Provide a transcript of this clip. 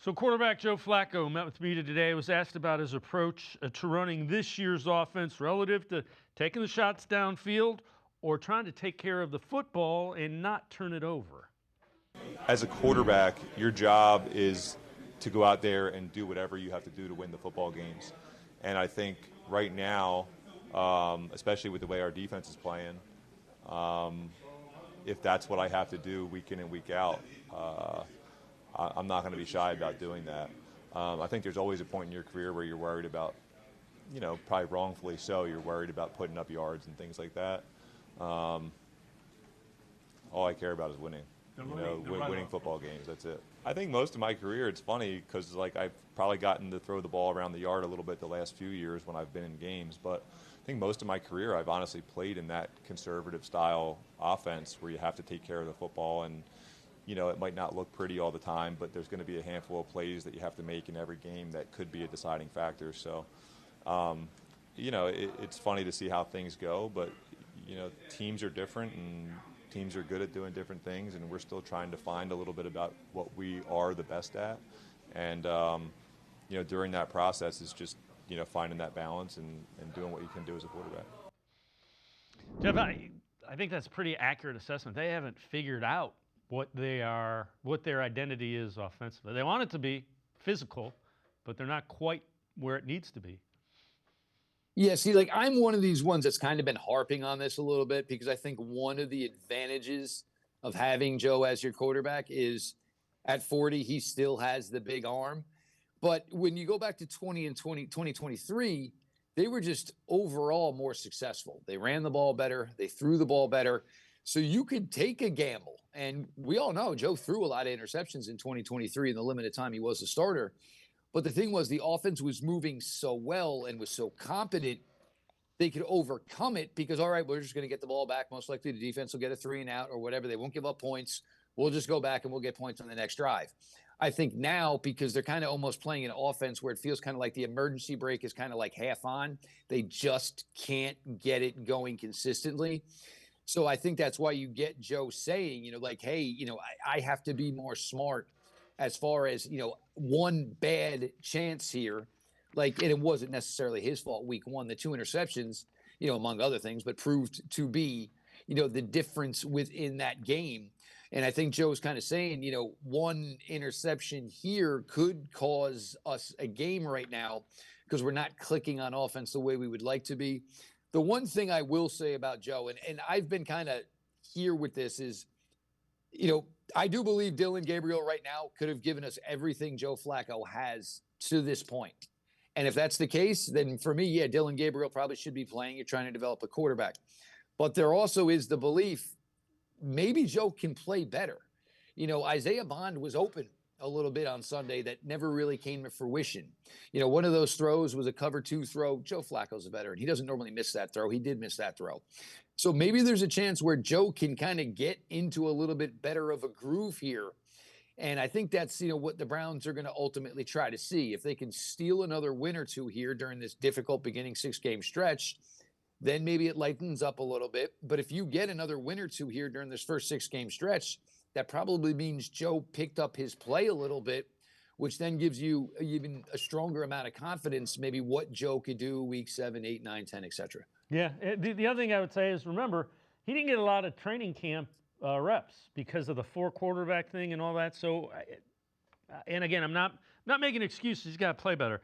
So quarterback Joe Flacco met with me today, was asked about his approach to running this year's offense relative to taking the shots downfield or trying to take care of the football and not turn it over. As a quarterback, your job is to go out there and do whatever you have to do to win the football games. And I think right now, especially with the way our defense is playing, if that's what I have to do week in and week out, I'm not going to be shy about doing that. I think there's always a point in your career where you're worried about, probably wrongfully so, you're worried about putting up yards and things like that. All I care about is winning. Winning football games, that's it. I think most of my career, it's funny because I've probably gotten to throw the ball around the yard a little bit the last few years when I've been in games, but I think most of my career I've honestly played in that conservative style offense where you have to take care of the football and it might not look pretty all the time, but there's going to be a handful of plays that you have to make in every game that could be a deciding factor. So, it's funny to see how things go, but, teams are different and teams are good at doing different things, and we're still trying to find a little bit about what we are the best at. And, during that process is just, finding that balance and doing what you can do as a quarterback. Jeff, I think that's a pretty accurate assessment. They haven't figured out what their identity is offensively. They want it to be physical, but they're not quite where it needs to be. Yeah, see, I'm one of these ones that's kind of been harping on this a little bit because I think one of the advantages of having Joe as your quarterback is at 40, he still has the big arm. But when you go back to 2023, they were just overall more successful. They ran the ball better. They threw the ball better. So you could take a gamble. And we all know Joe threw a lot of interceptions in 2023 in the limited time he was a starter. But the thing was, the offense was moving so well and was so competent, they could overcome it because, all right, we're just going to get the ball back. Most likely the defense will get a 3 and out or whatever. They won't give up points. We'll just go back and we'll get points on the next drive. I think now, because they're kind of almost playing an offense where it feels kind of like the emergency brake is kind of like half on, they just can't get it going consistently. So I think that's why you get Joe saying, hey, I have to be more smart as far as, one bad chance here. And it wasn't necessarily his fault week one, the 2 interceptions, among other things, but proved to be, the difference within that game. And I think Joe's kind of saying, one interception here could cause us a game right now because we're not clicking on offense the way we would like to be. The one thing I will say about Joe, and I've been kind of here with this is, I do believe Dillon Gabriel right now could have given us everything Joe Flacco has to this point. And if that's the case, then for me, yeah, Dillon Gabriel probably should be playing. You're trying to develop a quarterback. But there also is the belief maybe Joe can play better. Isaiah Bond was open a little bit on Sunday that never really came to fruition. One of those throws was a cover 2 throw. Joe Flacco's a veteran. He doesn't normally miss that throw. He did miss that throw. So maybe there's a chance where Joe can kind of get into a little bit better of a groove here. And I think that's, what the Browns are going to ultimately try to see. If they can steal another win or 2 here during this difficult beginning 6-game stretch, then maybe it lightens up a little bit. But if you get another win or 2 here during this first 6-game stretch, that probably means Joe picked up his play a little bit, which then gives you even a stronger amount of confidence, maybe what Joe could do week 7, 8, 9, 10, et cetera. Yeah. The other thing I would say is, remember, he didn't get a lot of training camp reps because of the 4 quarterback thing and all that. So, and again, I'm not making excuses. He's got to play better.